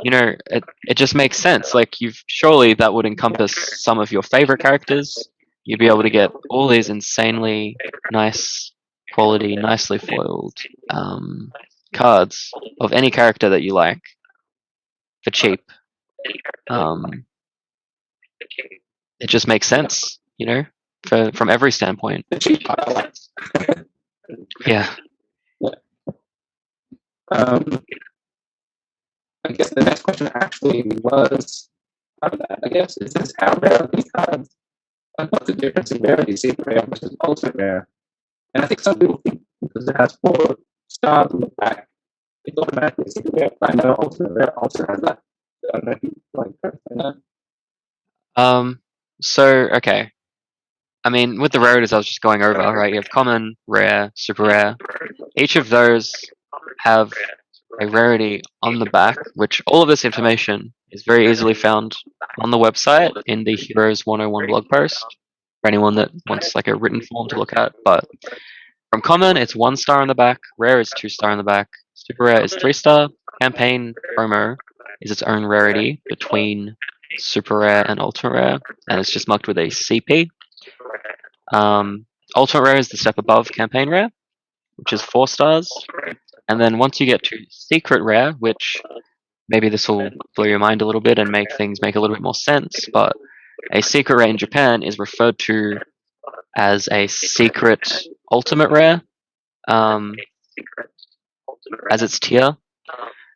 It just makes sense. Like surely that would encompass some of your favorite characters. You'd be able to get all these insanely nice quality, nicely foiled cards of any character that you like for cheap. It just makes sense, from every standpoint. Yeah. I guess the next question actually was, I guess, is this how rare are these cards? Like, what's the difference in rarity, secret rare versus ultra rare? And I think some people think because it has 4 stars on the back, it's automatically secret rare. I know ultra rare also has that. I don't know if you like that. So okay. I mean, with the rarities, I was just going over, right? You have common, rare, super rare. Each of those have a rarity on the back, which all of this information is very easily found on the website in the Heroes 101 blog post for anyone that wants like a written form to look at. But from common, it's 1 star on the back, rare is 2 star on the back, super rare is 3 star, campaign promo is its own rarity between super rare and ultra rare, and it's just marked with a CP. Ultra rare is the step above campaign rare, which is 4 stars. And then once you get to secret rare, which maybe this will blow your mind a little bit and make things make a little bit more sense, but a secret rare in Japan is referred to as a secret ultimate rare as its tier.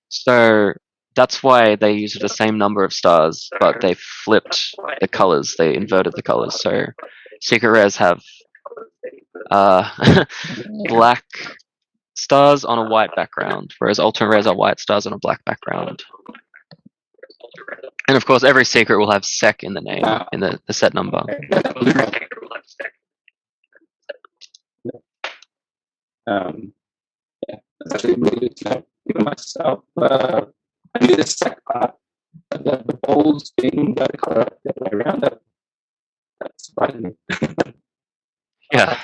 So that's why they used the same number of stars, but they flipped the colors, they inverted the colors. So secret rares have black stars on a white background, whereas ultimate rares are white stars on a black background. And of course, every secret will have sec in the name, in the set number. Yeah, that's actually really good to know. Even myself, I do the sec part, the bowls being the color the other way around. That surprised me. Yeah.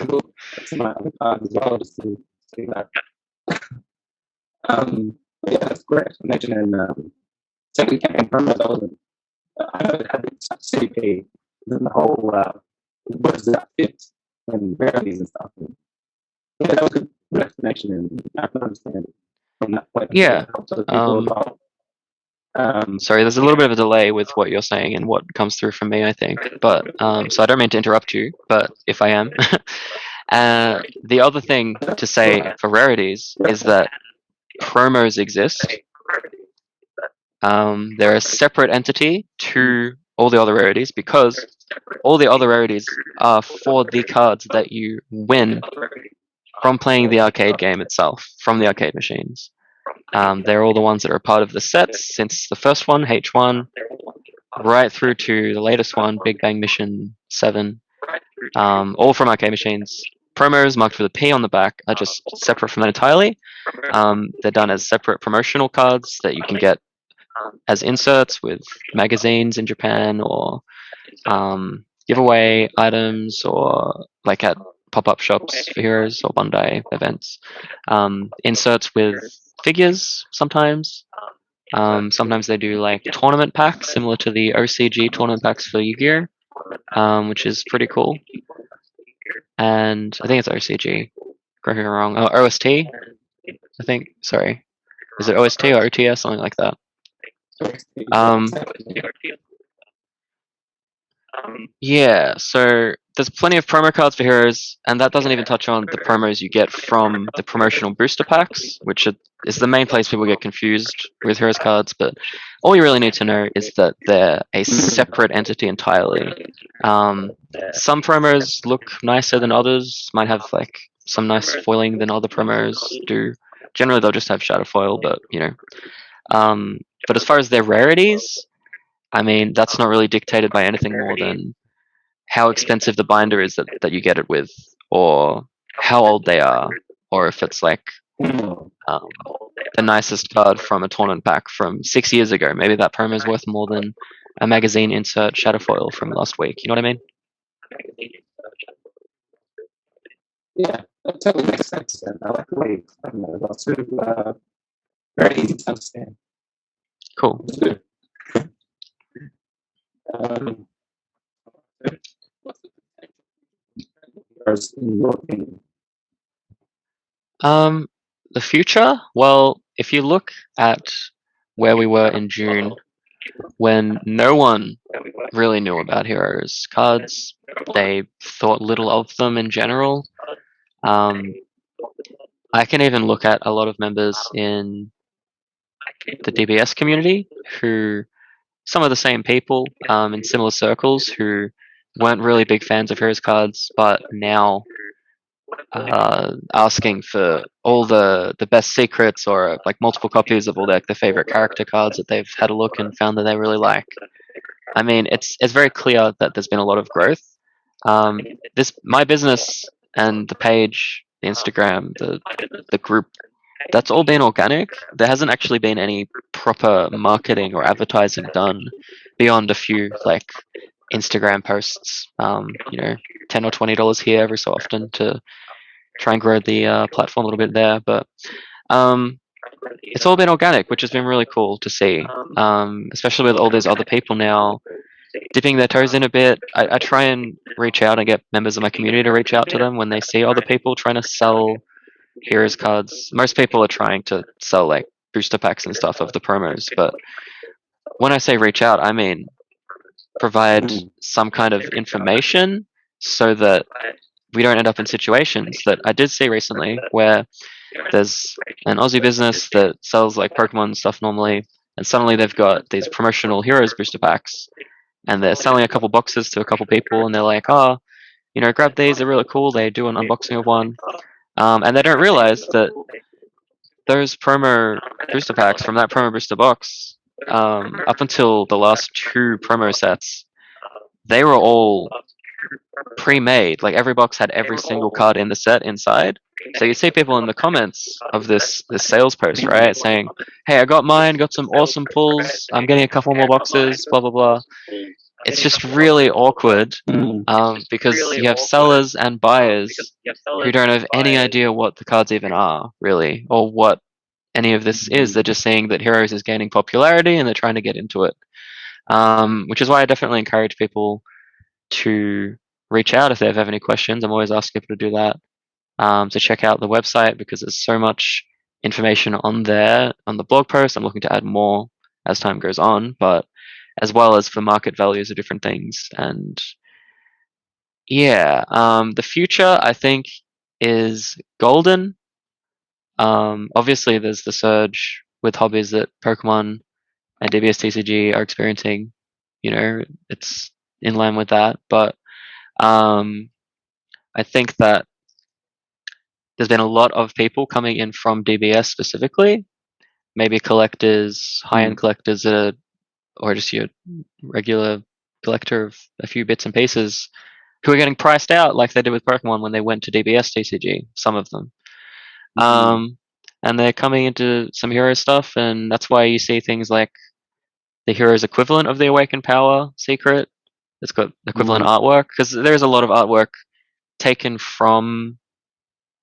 That's my other card as well, just to see that. Yeah, that's great explanation. And second campaign promo, I know it had CP, then the whole what does that fit and rarities and stuff. And, yeah, that was a good explanation, and I can understand it from that point. Yeah. Sorry, there's a little bit of a delay with what you're saying and what comes through from me, I think. But so I don't mean to interrupt you, but if I am. The other thing to say for rarities is that promos exist. They're a separate entity to all the other rarities because all the other rarities are for the cards that you win from playing the arcade game itself, from the arcade machines. They're all the ones that are part of the sets since the first one, H1, right through to the latest one, Big Bang Mission 7, all from arcade machines. Promos marked with a P on the back are just separate from that entirely. They're done as separate promotional cards that you can get as inserts with magazines in Japan or giveaway items or like at pop-up shops for Heroes or Bandai events. Inserts with figures sometimes. Sometimes they do like tournament packs similar to the OCG tournament packs for Yu-Gi-Oh! which is pretty cool. And I think it's OCG. Correct me if I'm wrong. Oh, OST. I think. Sorry, is it OST or OTS? Something like that. Yeah, so there's plenty of promo cards for heroes, and that doesn't even touch on the promos you get from the promotional booster packs, which is the main place people get confused with heroes cards. But all you really need to know is that they're a separate entity entirely. Some promos look nicer than others, might have like some nice foiling than other promos do. Generally, they'll just have shadow foil, but you know. But as far as their rarities, I mean, that's not really dictated by anything more than how expensive the binder is that you get it with, or how old they are, or if it's like the nicest card from a tournament pack from 6 years ago. Maybe that promo is worth more than a magazine insert shadow foil from last week. You know what I mean? Yeah, that totally makes sense. And I like the way you explain that as well. Sort of very easy to understand. Cool. It's good. What's the potential in your opinion? The future? Well, if you look at where we were in June, when no one really knew about heroes cards, they thought little of them in general. I can even look at a lot of members in the DBS community who, some of the same people in similar circles who weren't really big fans of heroes cards, but now asking for all the best secrets or like multiple copies of all their favorite character cards that they've had a look and found that they really like. I mean, it's very clear that there's been a lot of growth. My business and the page, the Instagram, the group, that's all been organic. There hasn't actually been any proper marketing or advertising done beyond a few like Instagram posts. You know, $10 or $20 here every so often to try and grow the platform a little bit there. But it's all been organic, which has been really cool to see, especially with all these other people now dipping their toes in a bit. I try and reach out and get members of my community to reach out to them when they see other people trying to sell heroes cards. Most people are trying to sell like booster packs and stuff of the promos, but when I say reach out, I mean provide some kind of information so that we don't end up in situations that I did see recently where there's an Aussie business that sells like Pokemon stuff normally, and suddenly they've got these promotional heroes booster packs, and they're selling a couple boxes to a couple people, and they're like, oh, you know, grab these, they're really cool. They do an unboxing of one, and they don't realize that those promo booster packs from that promo booster box, up until the last 2 promo sets, they were all pre-made. Like every box had every single card in the set inside. So you see people in the comments of this sales post, right, saying, "Hey, I got mine, got some awesome pulls. I'm getting a couple more boxes, blah blah blah." It's just really awkward because you have sellers and buyers who don't have any idea what the cards even are, really, or what any of this is. They're just saying that Heroes is gaining popularity and they're trying to get into it, which is why I definitely encourage people to reach out if they have any questions. I'm always asking people to do that, to check out the website because there's so much information on there on the blog post. I'm looking to add more as time goes on, but as well as for market values of different things. And yeah, the future I think is golden. Obviously there's the surge with hobbies that Pokemon and DBS TCG are experiencing. You know, it's in line with that, but I think that there's been a lot of people coming in from DBS specifically, maybe collectors, high-end collectors that are, or just your regular collector of a few bits and pieces who are getting priced out like they did with Pokemon when they went to DBS TCG, some of them. And they're coming into some hero stuff, and that's why you see things like the hero's equivalent of the Awakened Power secret. It's got equivalent artwork, because there's a lot of artwork taken from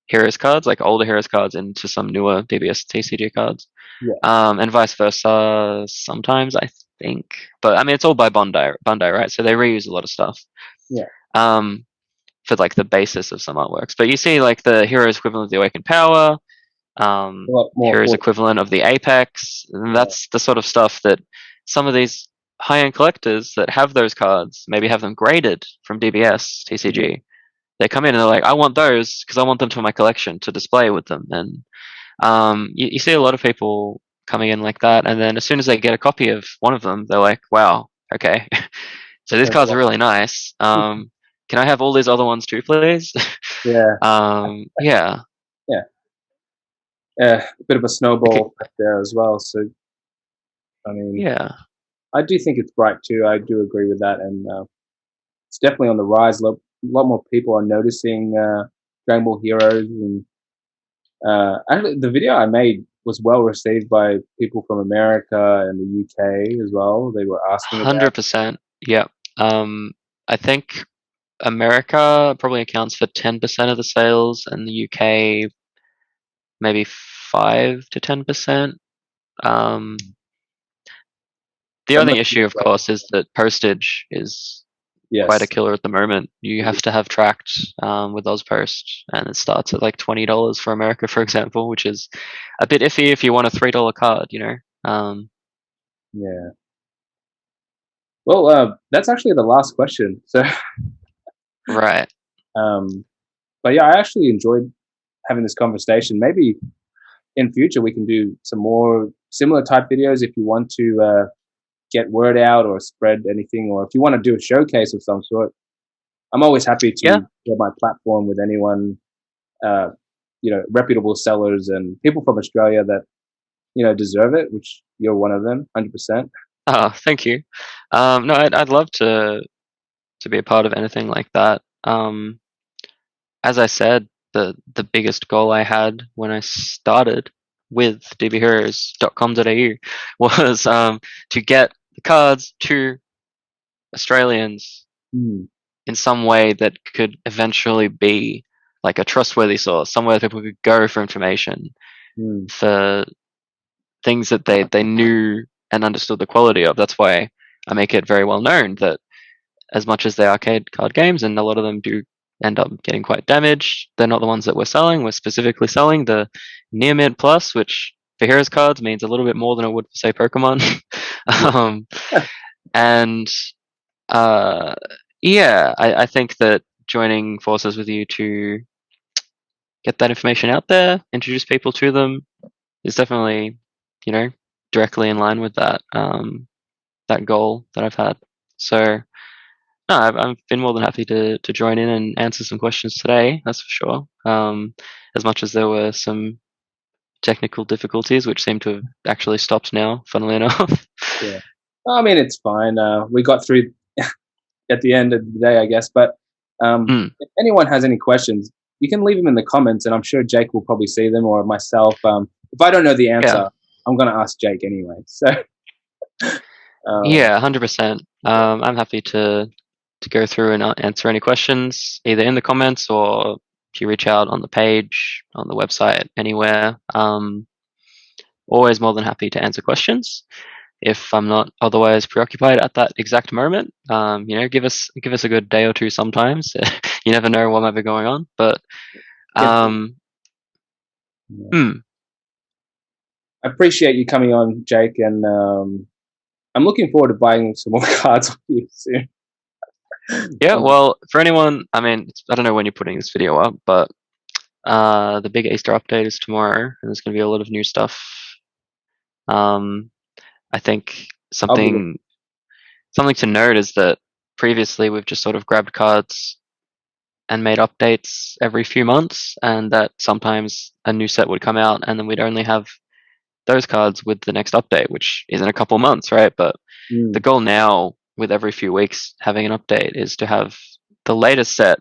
heroes cards, like older heroes cards, into some newer DBS TCG cards, and vice versa. Sometimes I think. But I mean, it's all by Bandai, right? So they reuse a lot of stuff. Yeah. For like the basis of some artworks. But you see like the Heroes equivalent of the Awakened Power, A lot more Heroes for equivalent of the Apex, and that's the sort of stuff that some of these high-end collectors that have those cards maybe have them graded from DBS, TCG. They come in and they're like, I want those because I want them for my collection to display with them. And you see a lot of people coming in like that, and then as soon as they get a copy of one of them, they're like, wow, okay, so these cards are really nice. Can I have all these other ones too, please? Yeah. Yeah. A bit of a snowball effect there as well. So, I mean, Yeah. I do think it's bright too. I do agree with that, and it's definitely on the rise. A lot more people are noticing Dragon Ball Heroes, and actually, the video I made was well received by people from America and the UK as well. They were asking about. 100%. Yeah. I think America probably accounts for 10% of the sales, and the UK maybe 5 to 10%. The only issue, of course, is that postage is quite a killer at the moment. You have to have tracked with Ozpost, and it starts at like $20 for America, for example, which is a bit iffy if you want a $3 card, you know. Yeah. Well, that's actually the last question. So. Right. But yeah, I actually enjoyed having this conversation. Maybe in future we can do some more similar type videos if you want to get word out or spread anything, or if you want to do a showcase of some sort. I'm always happy to share my platform with anyone, reputable sellers and people from Australia that deserve it, which you're one of them, 100%. Oh, thank you. No, I'd love to be a part of anything like that. As I said, the biggest goal I had when I started with dbheroes.com.au was to get the cards to Australians in some way that could eventually be like a trustworthy source, somewhere that people could go for information, for things that they knew and understood the quality of. That's why I make it very well known that as much as they arcade card games, and a lot of them do end up getting quite damaged, they're not the ones that we're selling. We're specifically selling the Near Mint Plus, which for Heroes cards means a little bit more than it would for, say, Pokemon. And I think that joining forces with you to get that information out there, introduce people to them, is definitely, directly in line with that that goal that I've had. So, no, I've been more than happy to join in and answer some questions today. That's for sure. As much as there were some technical difficulties, which seem to have actually stopped now, funnily enough. Yeah. I mean, it's fine. We got through at the end of the day, I guess. But if anyone has any questions, you can leave them in the comments, and I'm sure Jake will probably see them, or myself. If I don't know the answer, I'm going to ask Jake anyway. So. Yeah, 100%. I'm happy to go through and answer any questions, either in the comments or if you reach out on the page, on the website, anywhere. Always more than happy to answer questions. If I'm not otherwise preoccupied at that exact moment, give us a good day or two sometimes. You never know what might be going on, but I appreciate you coming on, Jake, and I'm looking forward to buying some more cards with you soon. Yeah, well, for anyone, I mean, I don't know when you're putting this video up, but the big Easter update is tomorrow, and there's going to be a lot of new stuff. I think something to note is that previously we've just sort of grabbed cards and made updates every few months, and that sometimes a new set would come out, and then we'd only have those cards with the next update, which is in a couple months, right? But the goal now, with every few weeks having an update, is to have the latest set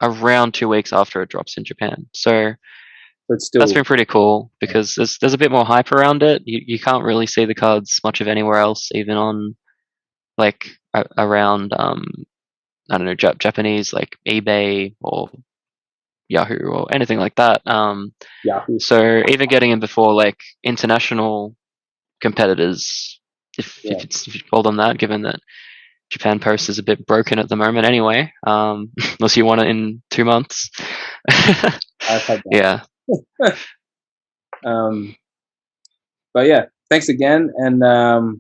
around 2 weeks after it drops in Japan. So that's been pretty cool because there's a bit more hype around it. You can't really see the cards much of anywhere else, even on like around I don't know, Japanese like eBay or Yahoo or anything like that. Yahoo. So even getting in before like international competitors if you told them that, given that Japan Post is a bit broken at the moment anyway, unless you want it in 2 months. I've had that. Yeah. But yeah, thanks again, and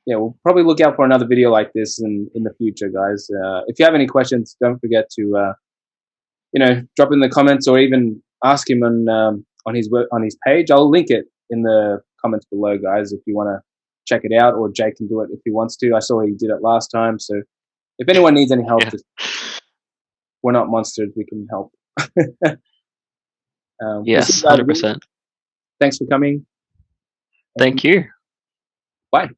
yeah, we'll probably look out for another video like this in the future, guys. If you have any questions, don't forget to drop in the comments, or even ask him on his page. I'll link it in the comments below, guys, if you want to check it out, or Jay can do it if he wants to. I saw he did it last time, so if anyone needs any help, Yeah. we're not monsters. We can help. Yes, 100%. Thanks for coming. Thank you. Bye.